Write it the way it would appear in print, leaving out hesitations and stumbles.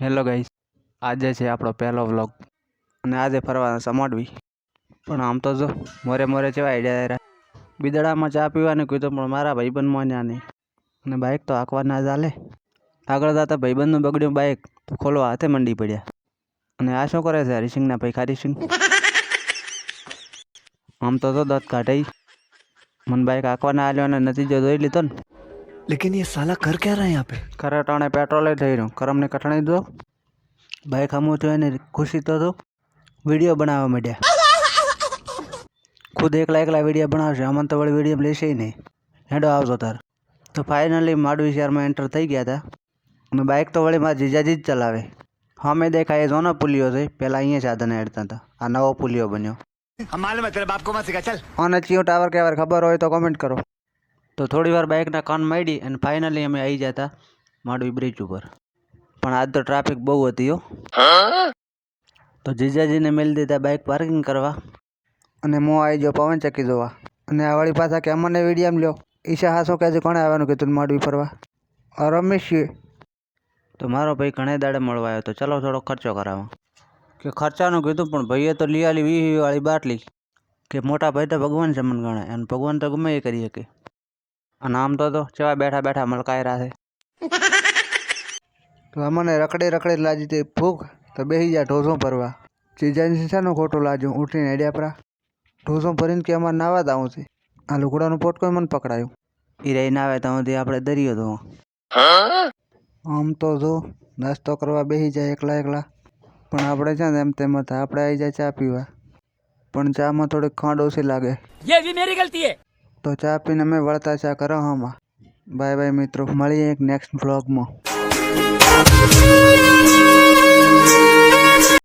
Hello guys, આજે છે આપણો પહેલો વ્લોગ અને આજે ફરવાના સમોડવી. પણ આમ તો જો મોરે મોરે જેવા આઈડિયા રહ્યા. બિદડામાં ચા પીવાનું કીધું પણ મારા ભાઈબંધ માન્યા નહીં અને બાઇક તો હાંકવા ના ચાલે. આગળ જતા ભાઈબંધનું બગડ્યું બાઇક તો ખોલવા હાથે મંડી પડ્યા. અને આ શું કરે છે હરિસિંગના ભાઈ ખારીસિંગ? આમ તો દાંત કાઢાઈ મને બાઇક હાંકવા ના આવ્યો અને નતીજો જોઈ લીધો ને. लेकिन ये साला कर क्या रहा है यहाँ पे? ખરે ટાણે પેટ્રોલે થઈ રહ્યું કરમને કઠણાઈ દો. બાઇક હમું થયું એને ખુશી તો વિડીયો બનાવવા માંડ્યા. ખુદ એકલા વિડીયો બનાવશે, અમને તો વળી વિડીયો લેશે નહીં. હેડો આવજો તાર. તો ફાઇનલી માંડવી શહેરમાં એન્ટર થઈ ગયા હતા અને બાઇક તો વળી મારા જીજાજી જ ચલાવે. અમે દેખાય જોનો પુલિયો છે, પહેલાં અહીંયા સાધન હેડતા હતા, આ નવો પુલિયો બન્યો. અને ચિયો ટાવર કહેવાય ખબર હોય તો કોમેન્ટ કરો. તો થોડી વાર બાઇકના કાન માંડી અને ફાઇનલી અમે આવી જતા માંડવી બ્રિજ ઉપર. પણ આજ તો ટ્રાફિક બહુ હતી હો. તો જીજાજીને મેળી દીધા બાઇક પાર્કિંગ કરવા અને હું આવી ગયો પવન ચક્કી જોવા. અને આ વળી પાછા કે અમને વિડીયો લ્યો. ઈશા હાસો કહે છે કોણે આવવાનું કીધું માંડવી ફરવા? રમેશ છે. તો મારો ભાઈ ઘણા દાડે મળવા આવ્યો તો ચલો થોડો ખર્ચો કરાવો. કે ખર્ચાનું કીધું પણ ભાઈએ તો લઈ આલી 20 વાળી બાટલી. કે મોટા ભાઈ તો ભગવાન સમન ગણાય અને ભગવાન તો ગમે એ કરી શકે. અને આમ તો ચેવા બેઠા બેઠા મલકાયરા છે. તો અમને રખડે લાજી તે ભૂખ તો બેસી જાય ઢોસો ભરવા. જીજાજી શાનું ખોટું લાગ્યું, ઉઠીને હેડ્યા પરા ઢોસો ભરીને કે અમારે નાવા દાવું છે. આ લુગડાનું પોટકો મને પકડાયું. એ રહી ના આવે તો આપણે દરિયો ધોવા. આમ તો જો નાસ્તો કરવા બેસી જાય એકલા પણ આપણે છે ને એમ તેમ હતા, આપણે આવી જાય ચા પીવા. પણ ચામાં થોડીક ખાંડ ઓછી લાગે. ये भी मेरी गलती है. તો ચા પીને અમે વળતા ચા કરો. બાય બાય મિત્રો, મળીએ એક નેક્સ્ટ વ્લોગમાં.